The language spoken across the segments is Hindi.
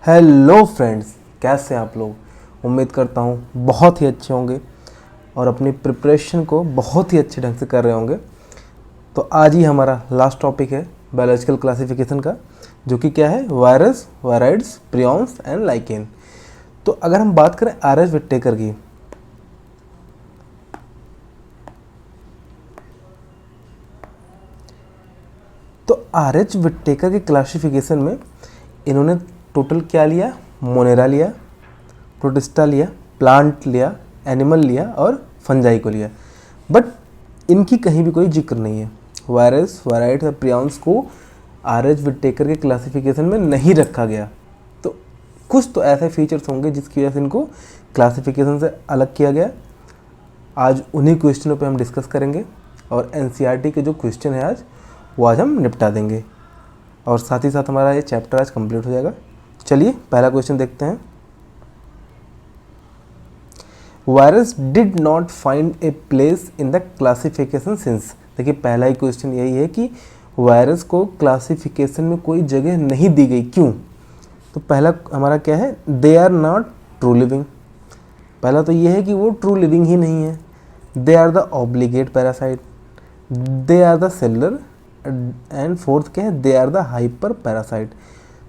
हेलो फ्रेंड्स, कैसे हैं आप लोग। उम्मीद करता हूँ बहुत ही अच्छे होंगे और अपनी प्रिपरेशन को बहुत ही अच्छे ढंग से कर रहे होंगे। तो आज ही हमारा लास्ट टॉपिक है बायोलॉजिकल क्लासिफिकेशन का, जो कि क्या है, virus, viroids, prions and lichen. तो अगर हम बात करें आर.एच. विट्टेकर की, तो आर.एच. विट्टेकर के क्लासिफिकेशन में इन्होंने टोटल क्या लिया, मोनेरा लिया, प्रोटिस्टा लिया, प्लांट लिया, एनिमल लिया और फंजाई को लिया। बट इनकी कहीं भी कोई जिक्र नहीं है। वायरस, वायराइड्स और प्रियॉन्स को आर.एच. विट्टेकर के क्लासिफिकेशन में नहीं रखा गया। तो कुछ तो ऐसे फीचर्स होंगे जिसकी वजह से इनको क्लासिफिकेशन से अलग किया गया। आज उन्हीं क्वेश्चनों पे हम डिस्कस करेंगे और एनसीईआरटी के जो क्वेश्चन है आज वो आज हम निपटा देंगे और साथ ही साथ हमारा ये चैप्टर आज कंप्लीट हो जाएगा। चलिए पहला क्वेश्चन देखते हैं। Virus did not find a place in the classification since. देखिए पहला ही क्वेश्चन यही है कि वायरस को क्लासिफिकेशन में कोई जगह नहीं दी गई, क्यों। तो पहला हमारा क्या है, they are not true living. पहला तो ये है कि वो ट्रू लिविंग ही नहीं है। They are the obligate parasite, they are the cellular, and fourth क्या है, they are the hyper parasite.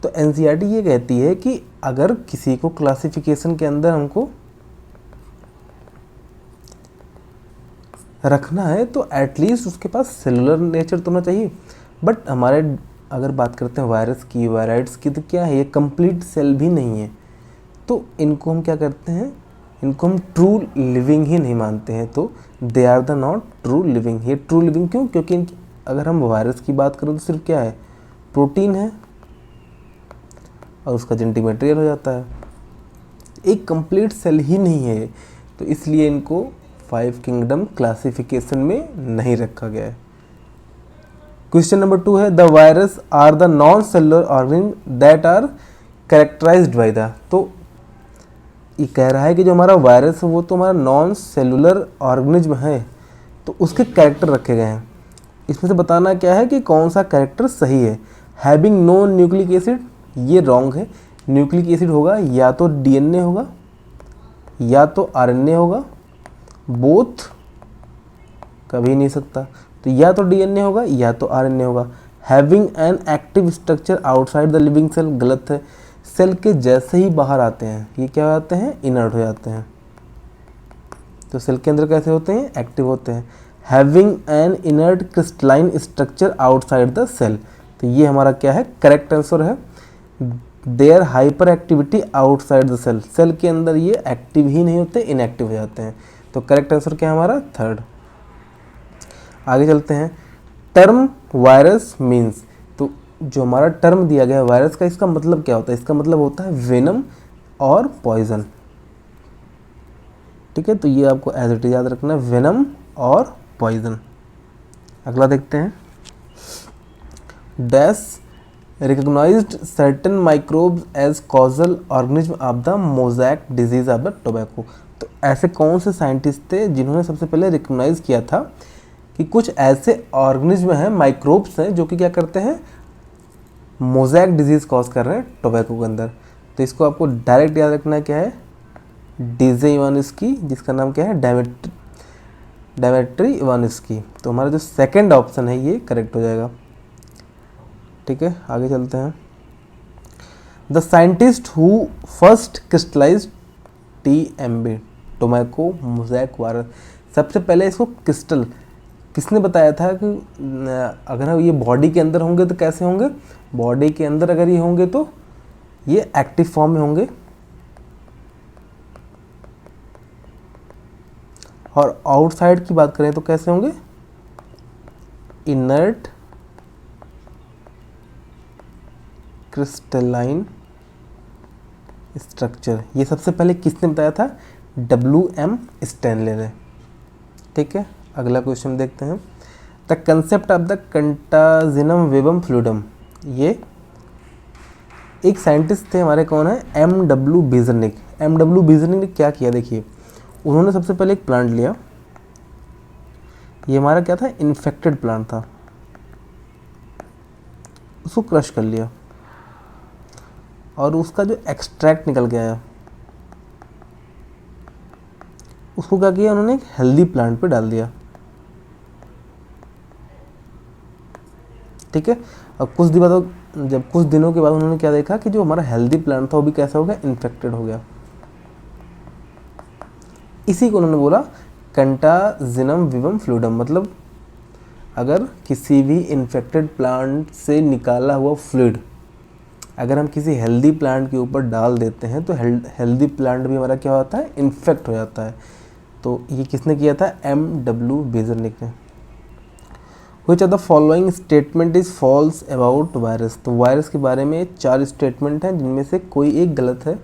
तो एनसीईआरटी ये कहती है कि अगर किसी को क्लासिफिकेशन के अंदर हमको रखना है तो एटलीस्ट उसके पास सेलुलर नेचर तो होना चाहिए। बट हमारे अगर बात करते हैं वायरस की, वायराइड्स की, तो क्या है, ये कंप्लीट सेल भी नहीं है। तो इनको हम क्या करते हैं, इनको हम ट्रू लिविंग ही नहीं मानते हैं। तो they are the not true living. ये ट्रू लिविंग क्यों, क्योंकि अगर हम वायरस की बात करें तो सिर्फ क्या है, प्रोटीन है और उसका जेनेटिक मटेरियल हो जाता है, एक कंप्लीट सेल ही नहीं है। तो इसलिए इनको 5 किंगडम क्लासिफिकेशन में नहीं रखा गया है। क्वेश्चन नंबर 2 है, the virus are the non cellular organism that are characterised by the. तो ये कह रहा है कि जो हमारा वायरस है वो तो हमारा नॉन सेलुलर ऑर्गेनिज्म है, तो उसके कैरेक्टर रखे गए हैं। इसमें से बताना क्या है कि कौन सा कैरेक्टर सही है। हैविंग नो न्यूक्लिक एसिड, ये रॉन्ग है। न्यूक्लिक एसिड होगा या तो डीएनए होगा या तो आरएनए होगा, बोथ कभी नहीं सकता। तो या तो डीएनए होगा या तो आरएनए होगा। Having an active structure outside the living cell, गलत है। सेल के जैसे ही बाहर आते हैं ये क्या हो जाते हैं, इनर्ट हो जाते हैं। तो सेल के अंदर कैसे होते हैं, एक्टिव होते हैं। Having an inert crystalline structure outside the cell, तो ये हमारा क्या है, करेक्ट आंसर है। There hyper activity outside the cell, cell के अंदर ये एक्टिव ही नहीं होते, इनएक्टिव हो जाते हैं। तो करेक्ट आंसर क्या है हमारा, थर्ड। आगे चलते हैं। टर्म वायरस मीन्स, तो जो हमारा टर्म दिया गया है वायरस का, इसका मतलब क्या होता है, इसका मतलब होता है वेनम और पॉइजन। ठीक है, तो ये आपको एज इट इज याद रखना है, वेनम और पॉइजन। अगला देखते हैं। Dash recognised certain microbes as causal organism of the mosaic disease of the tobacco. तो ऐसे कौन से साइंटिस्ट थे जिन्होंने सबसे पहले रिकॉग्नाइज किया था कि कुछ ऐसे ऑर्गेनिज्म हैं, माइक्रोब्स हैं, जो कि क्या करते हैं, मोज़ैक डिजीज कॉज कर रहे हैं टोबैको के अंदर। तो इसको आपको डायरेक्ट याद रखना है, क्या है, डीजे इवानिस्की, जिसका नाम क्या है, डेमेट्री इवानिस्की। तो हमारा जो सेकंड ऑप्शन है ये करेक्ट हो जाएगा। ठीक है, आगे चलते हैं। The scientist who first crystallised TMB, tobacco mosaic virus, सबसे पहले इसको क्रिस्टल किसने बताया था कि अगर ये बॉडी के अंदर होंगे तो कैसे होंगे, बॉडी के अंदर अगर ये होंगे तो ये एक्टिव फॉर्म में होंगे और आउटसाइड की बात करें तो कैसे होंगे, इनर्ट क्रिस्टलाइन स्ट्रक्चर। ये सबसे पहले किसने बताया था, WM स्टैनले ने। ठीक है, अगला क्वेश्चन देखते हैं। The concept of the कंटाजिनम वेबम fluidum, ये एक साइंटिस्ट थे हमारे, कौन है, MW बीजरनिक। MW बीजरनिक ने क्या किया, देखिए उन्होंने सबसे पहले एक प्लांट लिया, ये हमारा क्या था, इन्फेक्टेड प्लांट था, उसको क्रश कर लिया और उसका जो एक्सट्रैक्ट निकल के आया उसको क्या किया उन्होंने, एक हेल्दी प्लांट पे डाल दिया। ठीक है, और कुछ दिनों के बाद उन्होंने क्या देखा कि जो हमारा हेल्दी प्लांट था वो भी कैसा हो गया, इन्फेक्टेड हो गया। इसी को उन्होंने बोला कंटाजिनम विवम फ्लूइडम, मतलब अगर किसी भी इन्फेक्टेड प्लांट से निकाला हुआ फ्लूइड अगर हम किसी हेल्दी प्लांट के ऊपर डाल देते हैं तो हेल्दी प्लांट भी हमारा क्या होता है, इन्फेक्ट हो जाता है। तो ये किसने किया था, M.W. बेजरनिक ने। Which are the following statement is false about virus, तो वायरस के बारे में 4 स्टेटमेंट हैं जिनमें से कोई एक गलत है।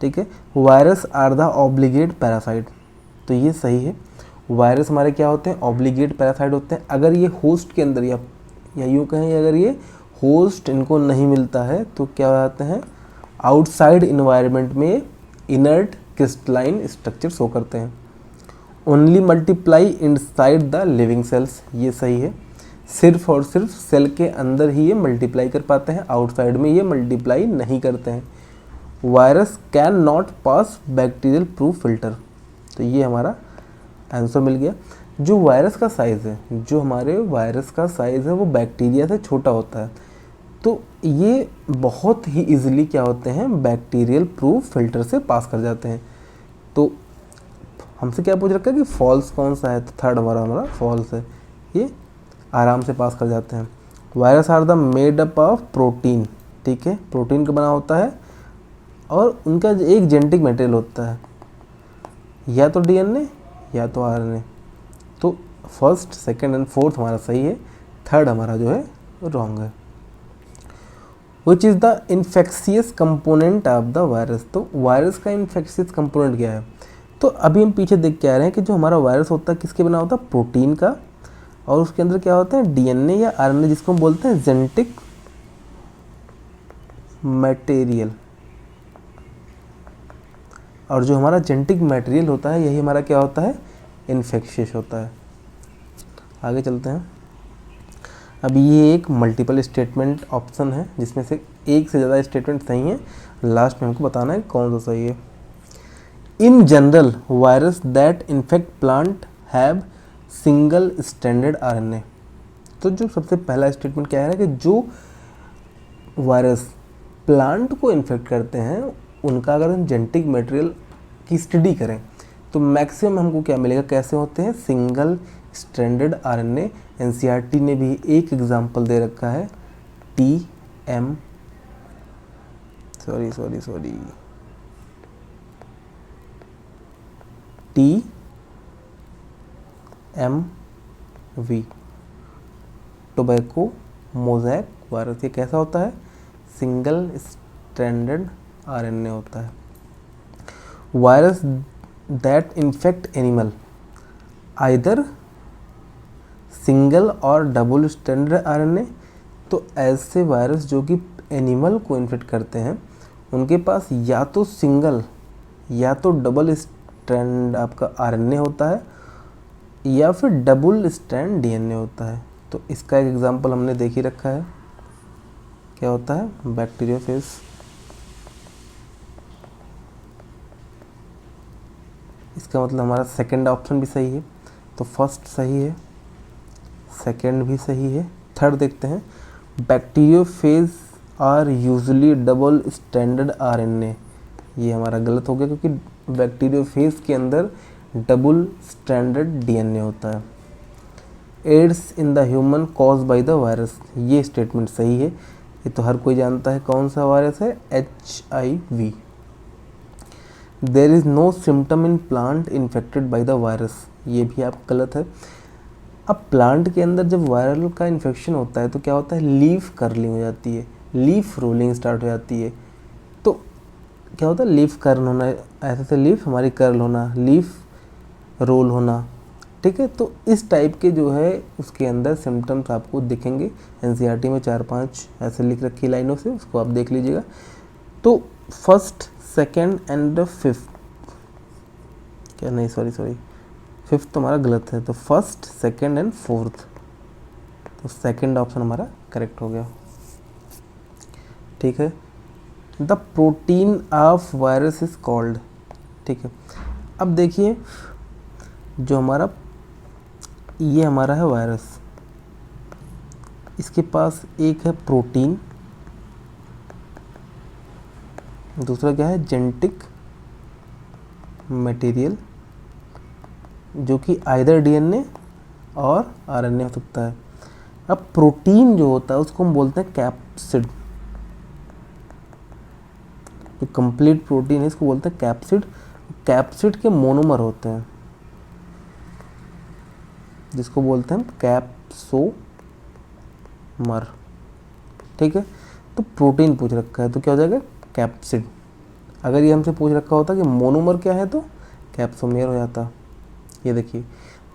ठीक है, virus are the obligate parasite, तो ये सही है। वायरस हमारे क्या होते हैं, ऑब्लिगेट पैरासाइट होते हैं। अगर ये होस्ट के अंदर या यूँ कहें अगर ये होस्ट इनको नहीं मिलता है तो क्या हो जाते हैं, आउटसाइड इन्वायरमेंट में इनर्ट क्रिस्टलाइन स्ट्रक्चर शो करते हैं। Only multiply inside the living cells, ये सही है। सिर्फ और सिर्फ सेल के अंदर ही ये मल्टीप्लाई कर पाते हैं, आउटसाइड में ये मल्टीप्लाई नहीं करते हैं। Virus can not pass bacterial proof filter, तो ये हमारा आंसर मिल गया। जो वायरस का साइज़ है, जो हमारे वायरस का साइज़ है वो बैक्टीरिया से छोटा होता है, तो ये बहुत ही इजीली क्या होते हैं, बैक्टीरियल प्रूफ फिल्टर से पास कर जाते हैं। तो हमसे क्या पूछ रखा है कि फॉल्स कौन सा है, तो थर्ड हमारा फॉल्स है, ये आराम से पास कर जाते हैं। Virus are the made up of protein, ठीक है, प्रोटीन का बना होता है और उनका एक जेनेटिक मटेरियल होता है, या तो DNA या तो RNA। तो फर्स्ट, सेकंड एंड फोर्थ हमारा सही है, थर्ड हमारा जो है रॉन्ग है। Which is the infectious component of the virus, तो वायरस का इन्फेक्शियस कंपोनेंट क्या है, तो अभी हम पीछे देख के आ रहे हैं कि जो हमारा वायरस होता है किसके बना होता है, प्रोटीन का, और उसके अंदर क्या होता है, DNA या RNA, जिसको हम बोलते हैं जेनेटिक मटेरियल। और जो हमारा जेनेटिक मटेरियल होता है यही हमारा क्या होता है, इन्फेक्शियस होता है। आगे चलते हैं। अब ये एक मल्टीपल स्टेटमेंट ऑप्शन है जिसमें से एक से ज़्यादा स्टेटमेंट सही हैं, लास्ट में हमको बताना है कौन सा सही है। In general virus that infect plant have single stranded RNA, तो जो सबसे पहला स्टेटमेंट क्या है कि जो वायरस प्लांट को इन्फेक्ट करते हैं उनका अगर हम जेनेटिक मटेरियल की स्टडी करें तो मैक्सिमम हमको क्या मिलेगा, कैसे होते हैं, सिंगल स्ट्रैंडेड RNA। NCERT ने भी एक एग्जांपल दे रखा है, TMV, टोबैको मोज़ैक वायरस। ये कैसा होता है, सिंगल स्ट्रैंडेड RNA होता है। Virus that infect animal either single और डबल स्ट्रैंडेड RNA, तो ऐसे वायरस जो कि एनिमल को इन्फेक्ट करते हैं उनके पास या तो सिंगल या तो डबल स्ट्रैंड आपका RNA होता है या फिर डबल स्ट्रैंड DNA होता है। तो इसका एक एग्जांपल हमने देख ही रखा है, क्या होता है, बैक्टीरियोफेज। इसका मतलब हमारा सेकंड ऑप्शन भी सही है, तो फर्स्ट सही है, सेकंड भी सही है, थर्ड देखते हैं। Bacteriophage are usually double stranded RNA, ये हमारा गलत हो गया क्योंकि बैक्टीरियोफेज के अंदर डबल स्ट्रैंडेड DNA होता है। AIDS in the human cause by the virus, ये स्टेटमेंट सही है, ये तो हर कोई जानता है कौन सा वायरस है, HIV। There is no symptom in plant infected by the virus, ये भी आप गलत है। अब प्लांट के अंदर जब वायरल का इन्फेक्शन होता है तो क्या होता है, लीफ कर्लिंग हो जाती है, लीफ रोलिंग स्टार्ट हो जाती है। तो क्या होता है, लीफ कर्ल होना, ऐसे से लीफ हमारी कर्ल होना, लीफ रोल होना, ठीक है। तो इस टाइप के जो है उसके अंदर सिम्टम्स आपको दिखेंगे। NCERT में 4-5 ऐसे लिख रखी लाइनों से, उसको आप देख लीजिएगा। तो फर्स्ट, सेकेंड एंड फिफ्थ, क्या नहीं, सॉरी फिफ्थ तो हमारा गलत है, तो फर्स्ट, सेकेंड एंड फोर्थ, तो सेकेंड ऑप्शन हमारा करेक्ट हो गया, ठीक है। The protein of virus is called. ठीक है, अब देखिए जो हमारा ये हमारा है वायरस, इसके पास एक है प्रोटीन, दूसरा क्या है जेनेटिक मटेरियल, जो कि आइदर डीएनए और आरएनए हो सकता है। अब प्रोटीन जो होता है उसको हम बोलते हैं कैप्सिड, जो कंप्लीट प्रोटीन है इसको बोलते हैं कैप्सिड। कैप्सिड के मोनोमर होते हैं जिसको बोलते हैं हम कैप्सोमर। ठीक है, तो प्रोटीन पूछ रखा है तो क्या हो जाएगा कैप्सिड। अगर ये हमसे पूछ रखा होता कि मोनोमर क्या है तो कैप्सोमेर हो जाता। ये देखिए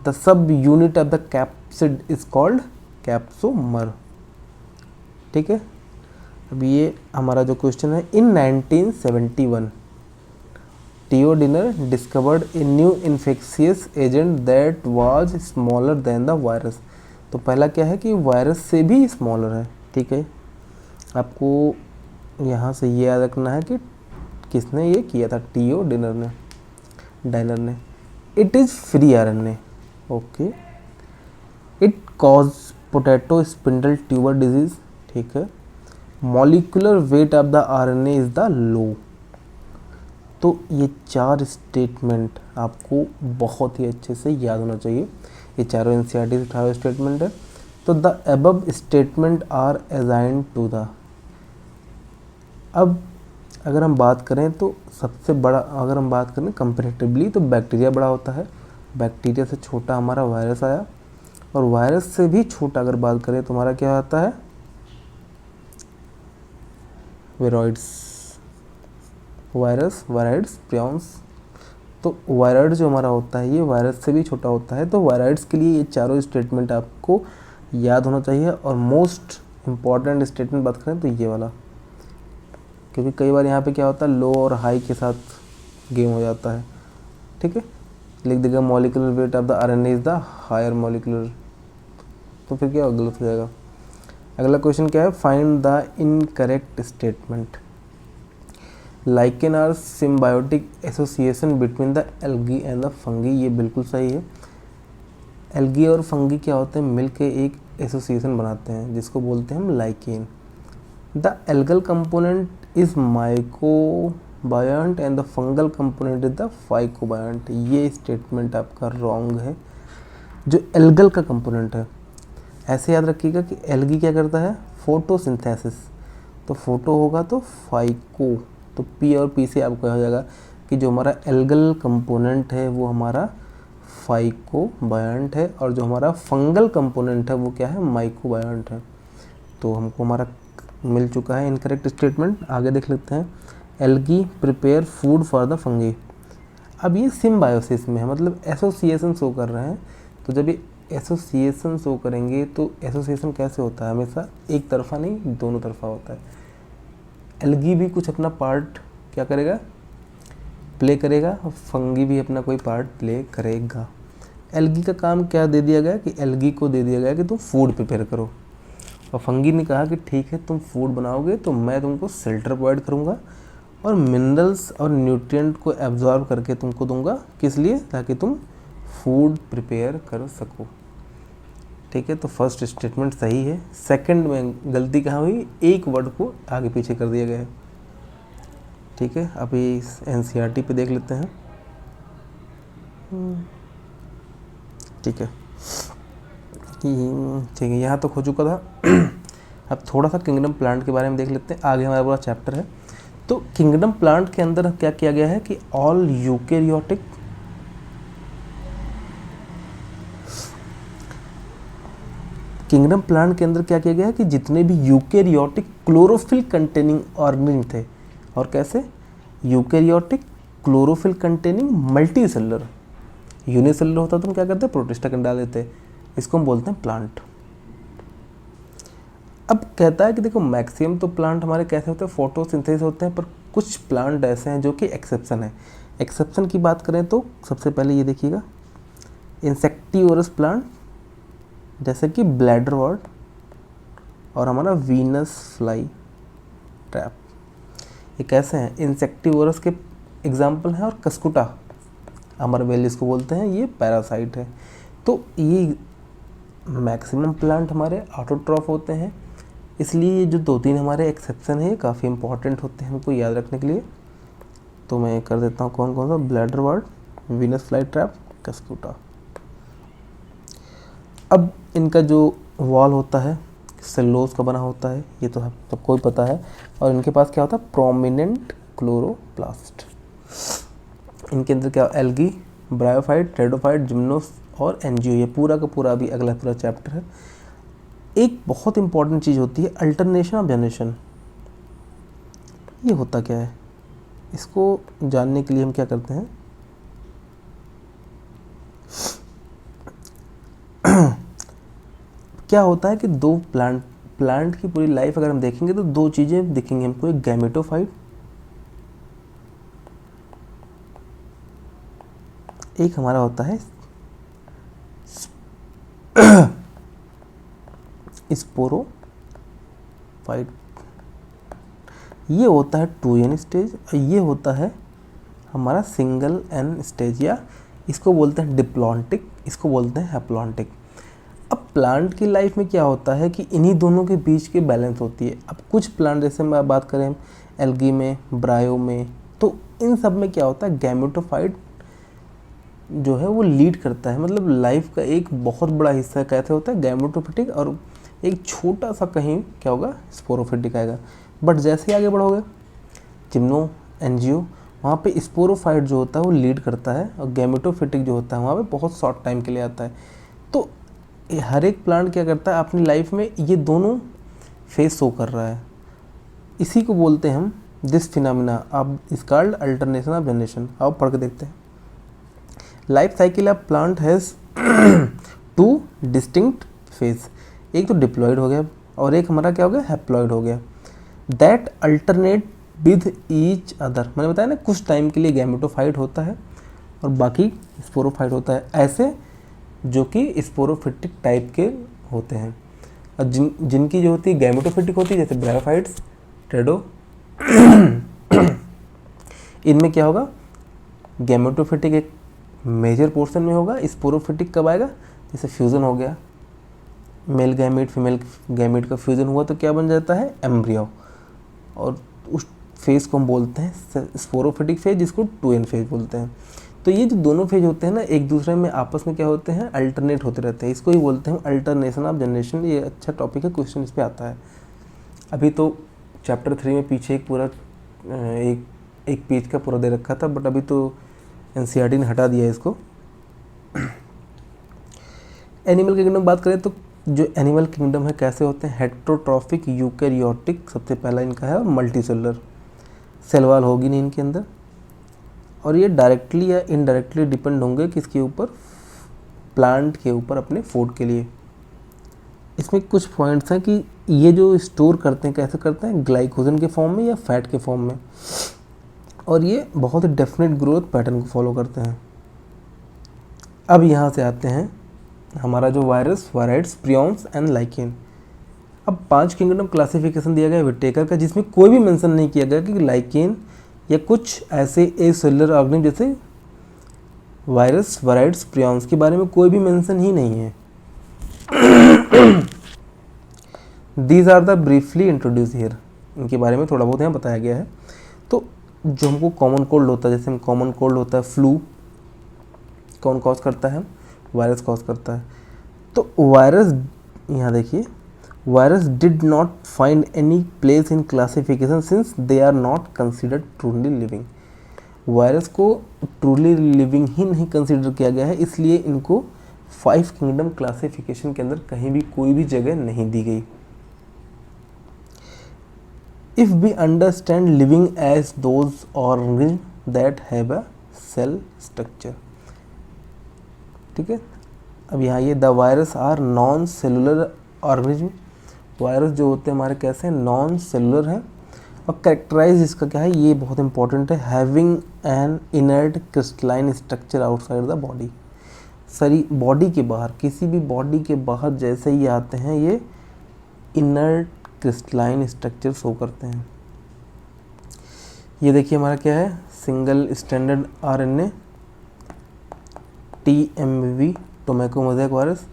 the sub unit of the capsid is called capsomer. ठीक है, अब ये हमारा जो क्वेश्चन है, in 1971 T O Diener discovered a new infectious agent that was smaller than the virus. तो पहला क्या है कि वायरस से भी स्मॉलर है। ठीक है, आपको यहाँ से ये याद रखना है कि किसने ये किया था, टीओ डिनर ने। It is free RNA. Okay, it cause potato spindle tuber disease. ठीक है, molecular weight of the RNA is the low. तो ये 4 स्टेटमेंट आपको बहुत ही अच्छे से याद होना चाहिए। ये चारों एनसीईआरटी से उठाए हुए स्टेटमेंट है। तो the above statement are assigned to the. अब अगर हम बात करें तो सबसे बड़ा, अगर हम बात करें कंपैरेटिवली तो बैक्टीरिया बड़ा होता है। बैक्टीरिया से छोटा हमारा वायरस आया, और वायरस से भी छोटा अगर बात करें तो हमारा क्या आता है वायरॉइड्स, वायराइड्स प्रियॉन्स। तो वायराइड जो हमारा होता है ये वायरस से भी छोटा होता है। तो वायराइड्स के लिए ये चारों स्टेटमेंट आपको याद होना चाहिए। और मोस्ट इम्पॉर्टेंट स्टेटमेंट बात करें तो ये वाला, क्योंकि कई बार यहाँ पे क्या होता है लो और हाई के साथ गेम हो जाता है। ठीक है, लिख देगा molecular weight of the RNA is the higher molecular, तो फिर क्या गलत हो जाएगा। अगला क्वेश्चन क्या है, find the incorrect statement. Lichen are symbiotic association between the algae and the fungi. ये बिल्कुल सही है। एल्गी और फंगी क्या होते हैं, मिल के एक एसोसिएशन बनाते हैं जिसको बोलते हैं हम lichen. The algal component is mycobiont and the fungal component is the phycobiont. ये स्टेटमेंट आपका रॉन्ग है। जो एल्गल का कंपोनेंट है, ऐसे याद रखिएगा कि एल्गी क्या करता है फोटोसिंथेसिस, तो फोटो होगा तो फाइको, तो पी और पी से आपको हो जाएगा कि जो हमारा एल्गल कंपोनेंट है वो हमारा फाइकोबायंट है, और जो हमारा फंगल कंपोनेंट है वो क्या है माइकोबायंट है। तो हमको हमारा मिल चुका है इनकरेक्ट स्टेटमेंट। आगे देख लेते हैं, algae prepare food for the fungi. अब ये सिम्बायोसिस में है, मतलब एसोसिएशन शो कर रहे हैं। तो जब ये एसोसिएशन शो करेंगे तो एसोसिएशन कैसे होता है, हमेशा एक तरफा नहीं दोनों तरफा होता है। एल्गी भी कुछ अपना पार्ट क्या करेगा प्ले करेगा, और फंगी भी अपना कोई पार्ट प्ले करेगा। एल्गी का काम क्या दे दिया गया कि एल्गी को दे दिया गया कि तुम फूड प्रिपेयर करो, और फंगी ने कहा कि ठीक है तुम फूड बनाओगे तो मैं तुमको शेल्टर प्रोवाइड करूँगा और मिनरल्स और न्यूट्रिएंट को एब्जॉर्ब करके तुमको दूंगा। किस लिए, ताकि तुम फूड प्रिपेयर कर सको। ठीक है, तो फर्स्ट स्टेटमेंट सही है। सेकंड में गलती कहाँ हुई, एक वर्ड को आगे पीछे कर दिया गया है। ठीक है, अभी एनसीईआरटी पे देख लेते हैं। ठीक है, ठीक है, यहाँ तक हो चुका था। अब थोड़ा सा किंगडम प्लांट के बारे में देख लेते हैं। आगे हमारा पूरा चैप्टर है। तो किंगडम प्लांट के अंदर क्या किया गया है कि ऑल यूकेरियोटिक किंगडम प्लांट के अंदर क्या किया गया है कि जितने भी यूकेरियोटिक क्लोरोफिल कंटेनिंग ऑर्गेनिज्म थे, और कैसे eukaryotic chlorophyll containing multi cellular, unicellular होता तो हम क्या करते हैं प्रोटिस्टा डाल देते, इसको हम बोलते हैं प्लांट। अब कहता है कि देखो मैक्सिमम तो प्लांट हमारे कैसे होते हैं फोटोसिंथेसिस होते हैं, पर कुछ प्लांट ऐसे हैं जो कि एक्सेप्शन है। एक्सेप्शन की बात करें तो सबसे पहले ये देखिएगा, इंसेक्टिवोरस प्लांट जैसे कि ब्लैडर वॉर्ट और हमारा वीनस फ्लाई ट्रैप, ये कैसे हैं, इंसेक्टिवोरस के एग्जाम्पल हैं, और कस्कुटा अमरबेल इसको बोलते हैं, ये पैरासाइट है। तो ये मैक्सिमम प्लांट हमारे ऑटोट्रॉफ होते हैं, इसलिए ये जो 2-3 हमारे एक्सेप्शन है ये काफ़ी इंपॉर्टेंट होते हैं हमको याद रखने के लिए। तो मैं कर देता हूँ कौन कौन सा, bladderwort, Venus flytrap, cuscuta. अब इनका जो वॉल होता है सेलुलोज का बना होता है, ये तो सबको ही पता है। और इनके पास क्या होता है, प्रोमिनेंट क्लोरोप्लास्ट। इनके अंदर क्या, एल्गी, ब्रायोफाइट, टेरिडोफाइट, जिम्नोस और एंजियो, ये पूरा का पूरा भी अगला पूरा चैप्टर है। एक बहुत इंपॉर्टेंट चीज़ होती है अल्टरनेशन ऑफ जनरेशन। ये होता क्या है, इसको जानने के लिए हम क्या करते हैं, क्या होता है कि दो प्लांट की पूरी लाइफ अगर हम देखेंगे तो 2 चीज़ें दिखेंगी हमको, एक गैमेटोफाइट, एक हमारा होता है स्पोरोफाइट। ये होता है 2n स्टेज, और ये होता है हमारा सिंगल n स्टेज, या इसको बोलते हैं डिप्लॉन्टिक, इसको बोलते हैं हैप्लॉन्टिक। अब प्लांट की लाइफ में क्या होता है कि इन्हीं दोनों के बीच की बैलेंस होती है। अब कुछ प्लांट जैसे मैं बात करें एल्गी में, ब्रायो में, तो इन सब में क्या होता है, गैमेटोफाइट जो है वो लीड करता है, मतलब लाइफ का एक बहुत बड़ा हिस्सा कैसे होता है गैमेटोफिटिक, और एक छोटा सा कहीं क्या होगा, स्पोरोफिटिक आएगा। बट जैसे ही आगे बढ़ोगे जिम्नो, एंजियो, वहाँ पे स्पोरोफाइट जो होता है वो लीड करता है, और गैमेटोफिटिक जो होता है वहाँ पे बहुत शॉर्ट टाइम के लिए आता है। तो हर एक प्लांट क्या करता है अपनी लाइफ में ये दोनों फेज शो कर रहा है, इसी को बोलते हैं हम दिस फिनोमिना अब is called alternation of generation. आओ पढ़ के देखते हैं। Life cycle of plant has 2 distinct phase, एक तो डिप्लॉयड हो गया और एक हमारा क्या हो गया, हैप्लॉयड हो गया। That alternate with each other, मैंने बताया ना कुछ टाइम के लिए गैमेटोफाइट होता है और बाकी स्पोरोफाइट होता है, ऐसे जो कि स्पोरोफिटिक टाइप के होते हैं। और जिनकी जो होती है गैमेटोफिटिक होती है, जैसे ब्रायोफाइट्स, टेडो, इनमें क्या होगा, गैमेटोफिटिक एक मेजर पोर्शन में होगा, स्पोरोफिटिक कब आएगा, जैसे फ्यूज़न हो गया, मेल गैमेट फीमेल गैमेट का फ्यूज़न हुआ तो क्या बन जाता है, एम्ब्रियो, और उस फेज को हम बोलते हैं स्पोरोफिटिक फेज, जिसको 2n फेज बोलते हैं। तो ये जो दोनों फेज होते हैं ना, एक दूसरे में आपस में क्या होते हैं, अल्टरनेट होते रहते हैं, इसको ही बोलते हैं अल्टरनेशन ऑफ जनरेशन। ये अच्छा टॉपिक है, क्वेश्चन इस पे आता है। अभी तो चैप्टर 3 में पीछे एक पूरा एक पेज का पूरा दे रखा था, बट अभी तो एनसीईआरटी ने हटा दिया है इसको। एनिमल किंगडम बात करें तो जो एनिमल किंगडम है कैसे होते हैं, हेट्रोट्रॉफिक, यूकैरियोटिक सबसे पहला इनका है, और मल्टी सेलुलर, सेल वॉल होगी नहीं इनके अंदर, और ये डायरेक्टली या इनडायरेक्टली डिपेंड होंगे किसके ऊपर, प्लांट के ऊपर अपने फूड के लिए। इसमें कुछ पॉइंट्स हैं कि ये जो स्टोर करते हैं कैसे करते हैं, ग्लाइकोजन के फॉर्म में या फैट के फॉर्म में, और ये बहुत ही डेफिनेट ग्रोथ पैटर्न को फॉलो करते हैं। अब यहाँ से आते हैं हमारा जो virus, viroids, prions and lichen. अब 5 किंगडम क्लासिफिकेशन दिया गया है विटेकर का, जिसमें कोई भी मेंशन नहीं किया गया कि लाइकेन या कुछ ऐसे ए सेलुलर ऑर्गेनिज्म जैसे वायरस, वायराइड्स, प्रियॉन्स के बारे में कोई भी मेंशन ही नहीं है। These are the briefly introduce here, इनके बारे में थोड़ा बहुत यहाँ बताया गया है। तो जो हमको कॉमन कोल्ड होता है, जैसे हम कॉमन कोल्ड होता है, फ्लू कौन कॉज करता है, वायरस कॉज करता है। तो वायरस, यहाँ देखिए, virus did not find any place in classification since they are not considered truly living. Virus को ट्रूली लिविंग ही नहीं कंसिडर किया गया है, इसलिए इनको 5 किंगडम क्लासिफिकेशन के अंदर कहीं भी कोई भी जगह नहीं दी गई। If we understand living as those organism that have a cell structure, ठीक है। अब यहाँ ये the virus are non cellular organism, virus जो होते हैं हमारे कैसे हैं, नॉन सेलुलर हैं, और कैरेक्टराइज इसका क्या है, ये बहुत इंपॉर्टेंट है, having an inert crystalline structure outside the body. सारी बॉडी के बाहर, किसी भी बॉडी के बाहर जैसे ही आते हैं ये इनर्ट क्रिस्टलाइन स्ट्रक्चर शो करते हैं। ये देखिए हमारा क्या है, single standard RNA TMV tobacco mosaic virus.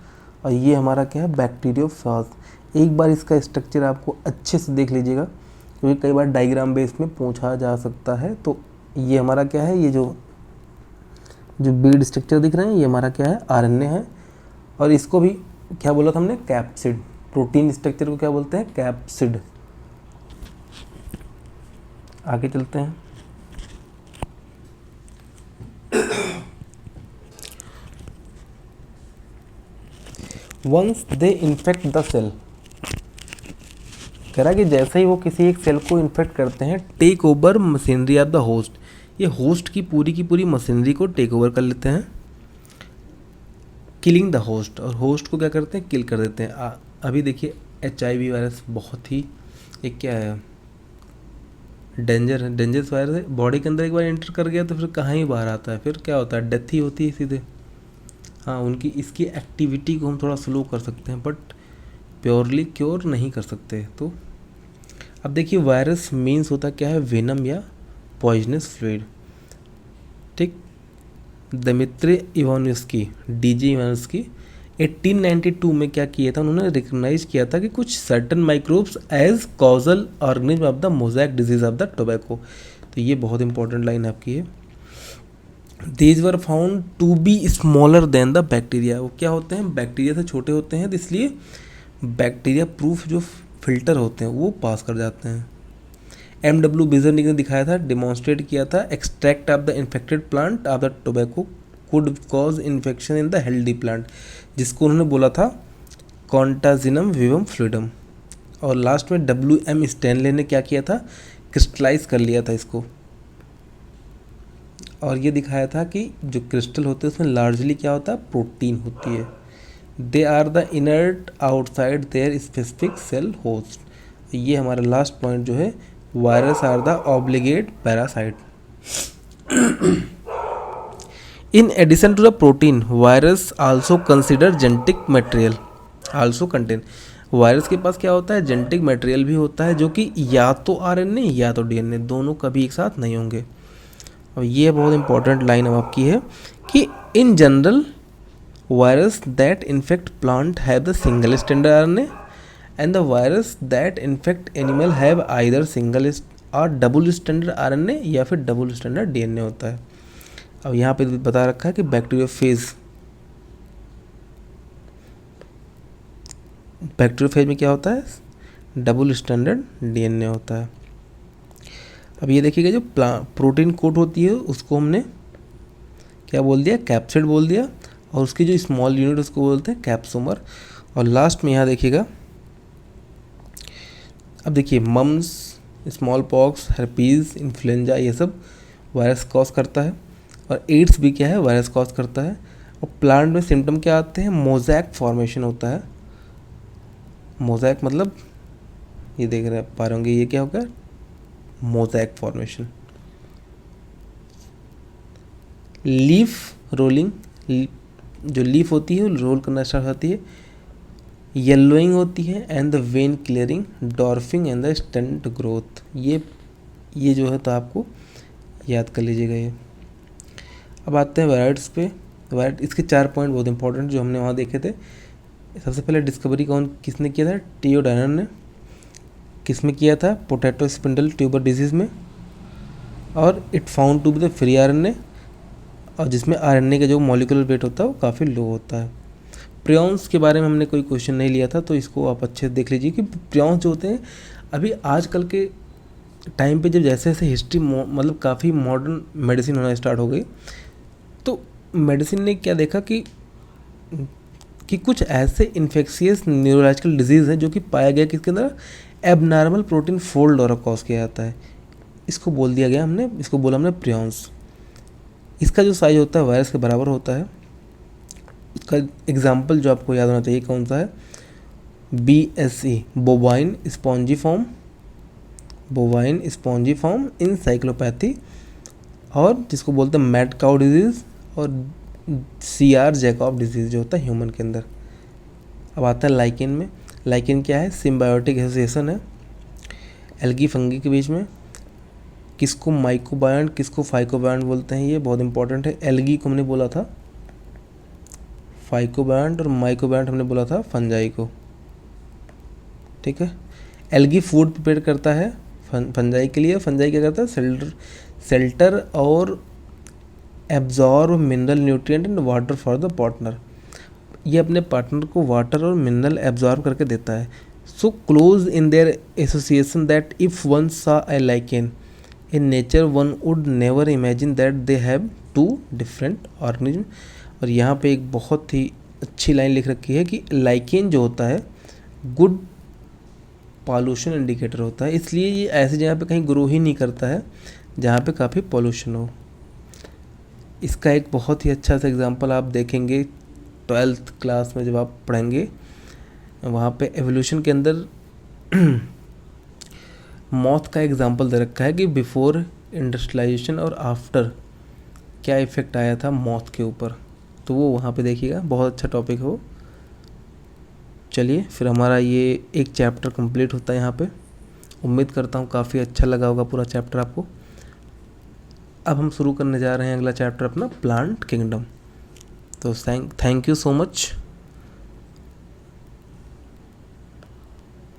और ये हमारा क्या है, बैक्टीरियोफेज। एक बार इसका स्ट्रक्चर आपको अच्छे से देख लीजिएगा, क्योंकि कई बार डायग्राम बेस में पूछा जा सकता है। तो ये हमारा क्या है, ये जो बीड स्ट्रक्चर दिख रहे हैं, ये हमारा क्या है, आरएनए है। और इसको भी क्या बोला था हमने, कैप्सिड। प्रोटीन स्ट्रक्चर को क्या बोलते हैं, कैप्सिड। आगे चलते हैं। Once they infect the cell, कह रहा है कि जैसे ही वो किसी एक सेल को इन्फेक्ट करते हैं, take over machinery of the host, ये होस्ट की पूरी मशीनरी को टेक ओवर कर लेते हैं, किलिंग द होस्ट, और होस्ट को क्या करते हैं, किल कर देते हैं। अभी देखिए HIV वायरस बहुत ही एक क्या है, डेंजरस वायरस है। बॉडी के अंदर एक बार एंटर कर गया तो फिर कहाँ ही बाहर आता है, फिर क्या होता है, डेथ ही होती है सीधे। हाँ, उनकी इसकी एक्टिविटी को हम थोड़ा स्लो कर सकते हैं, बट प्योरली क्योर नहीं कर सकते। तो अब देखिए, वायरस मीन्स होता क्या है, वेनम या पॉइजनस फ्लूइड। ठीक, दिमित्री इवानोव्स्की, DJ इवानोव्स्की 1892 में क्या किया था, उन्होंने रिकग्नाइज किया था कि कुछ certain microbes as causal organism of the mosaic disease of the tobacco. तो ये बहुत इंपॉर्टेंट लाइन आपकी है। These were found to be smaller than the bacteria, वो क्या होते हैं, बैक्टीरिया से छोटे होते हैं, तो इसलिए बैक्टीरिया प्रूफ जो फिल्टर होते हैं वो पास कर जाते हैं। MW बिजर्निक ने दिखाया था, डिमॉन्स्ट्रेट किया था, extract of the infected plant of the tobacco could cause infection in the healthy plant, जिसको उन्होंने बोला था कॉन्टाजिनम विवम फ्लूइडम। और लास्ट में WM स्टैनले ने क्या किया था, क्रिस्टलाइज कर लिया था इसको, और ये दिखाया था कि जो क्रिस्टल होते हैं उसमें लार्जली क्या होता है, प्रोटीन होती है। They are the inert outside their specific cell host. ये हमारा लास्ट पॉइंट जो है, virus are the obligate parasite. In addition to the protein, virus also consider genetic material also contain. Virus के पास क्या होता है, जेनेटिक मटेरियल भी होता है, जो कि या तो RNA या तो DNA, दोनों कभी एक साथ नहीं होंगे। और ये बहुत इंपॉर्टेंट लाइन अब आपकी है कि in general virus that infect plant have the single standard RNA and the virus that infect animal have either single और डबल स्टैंडर्ड RNA या फिर डबल स्टैंडर्ड DNA होता है। अब यहाँ पे बता रखा है कि बैक्टीरियोफेज में क्या होता है, डबल स्टैंडर्ड DNA होता है। अब ये देखिएगा, जो प्रोटीन कोट होती है उसको हमने क्या बोल दिया, कैप्सिड बोल दिया, और उसकी जो स्मॉल यूनिट उसको बोलते हैं कैप्सोमर। और लास्ट में यहाँ देखिएगा, अब देखिए mumps, small pox, herpes, influenza, ये सब वायरस कॉज करता है, और एड्स भी क्या है, वायरस कॉज करता है। और प्लांट में सिम्टम क्या आते हैं, मोज़ेक फॉर्मेशन होता है। मोज़ेक मतलब ये देख रहे पा रहे होंगे, ये क्या होगा, मोज़ेक फॉर्मेशन। लीफ रोलिंग, जो लीफ होती है वो रोल करना स्टार्ट होती है। येलोइंग होती है and the when clearing, dwarfing and the stunt growth. ये जो है तो आपको याद कर लीजिएगा ये। अब आते हैं वायरस पे। वायरस, इसके 4 पॉइंट बहुत इंपॉर्टेंट जो हमने वहाँ देखे थे। सबसे पहले डिस्कवरी किसने किया था, टीओ डायनर ने। किस में किया था, पोटैटो स्पिंडल ट्यूबर डिजीज़ में। और it found to be the free RNA, और जिसमें RNA का जो मॉलिक्यूलर वेट होता है वो काफ़ी लो होता है। प्रियॉन्स के बारे में हमने कोई क्वेश्चन नहीं लिया था, तो इसको आप अच्छे से देख लीजिए कि प्रियॉन्स जो होते हैं, अभी आजकल के टाइम पे जब जैसे जैसे हिस्ट्री मतलब काफ़ी मॉडर्न मेडिसिन होना स्टार्ट हो गई, तो मेडिसिन ने क्या देखा कि कुछ ऐसे इन्फेक्शियस न्यूरोलॉजिकल डिजीज़ हैं जो कि पाया गया कि इसके अंदर एबनॉर्मल प्रोटीन फोल्ड द्वारा कॉज किया जाता है। इसको बोल दिया गया हमने, इसको बोला हमने प्रियॉन्स। इसका जो साइज होता है वायरस के बराबर होता है। उसका एग्जाम्पल जो आपको याद होना चाहिए कौन सा है, BSE, बोवाइन स्पॉन्जीफॉर्म इंसाइक्लोपैथी, और जिसको बोलते हैं मैड काउ डिजीज़, और CR जैकब डिजीज़ जो होता है ह्यूमन के अंदर। अब आता है लाइकेन में। लाइकेन क्या है, सिम्बायोटिक एसोसिएशन है एल्गी फंगी के बीच में। किसको माइक्रोबायोन्ट किसको फाइकोबायोन्ट बोलते हैं, ये बहुत इंपॉर्टेंट है। एल्गी को हमने बोला था फाइकोबायोन्ट और माइक्रोबायोन्ट हमने बोला था फंजाई को, ठीक है। एल्गी फूड प्रिपेयर करता है फंजाई के लिए, फंजाई क्या करता है, शेल्टर और absorb mineral nutrient and water for the partner, ये अपने पार्टनर को वाटर और मिनरल एब्जॉर्ब करके देता है। So close in their association that if one saw a lichen in nature one would never imagine that they have two different organism. और यहाँ पे एक बहुत ही अच्छी लाइन लिख रखी है कि लाइकेन जो होता है गुड पॉल्यूशन इंडिकेटर होता है, इसलिए ये ऐसी जगह पे कहीं ग्रो ही नहीं करता है जहाँ पे काफ़ी पॉल्यूशन हो। इसका एक बहुत ही अच्छा सा एग्जांपल आप देखेंगे 12th क्लास में जब आप पढ़ेंगे, वहाँ पे एवोल्यूशन के अंदर मौत का एग्जांपल दे रखा है कि बिफोर इंडस्ट्रियलाइजेशन और आफ्टर क्या इफ़ेक्ट आया था मौत के ऊपर, तो वो वहाँ पे देखिएगा, बहुत अच्छा टॉपिक हो। चलिए फिर हमारा ये एक चैप्टर कंप्लीट होता है यहाँ पे। उम्मीद करता हूँ काफ़ी अच्छा लगा होगा पूरा चैप्टर आपको। अब हम शुरू करने जा रहे हैं अगला चैप्टर अपना प्लांट किंगडम। तो थैंक यू सो मच।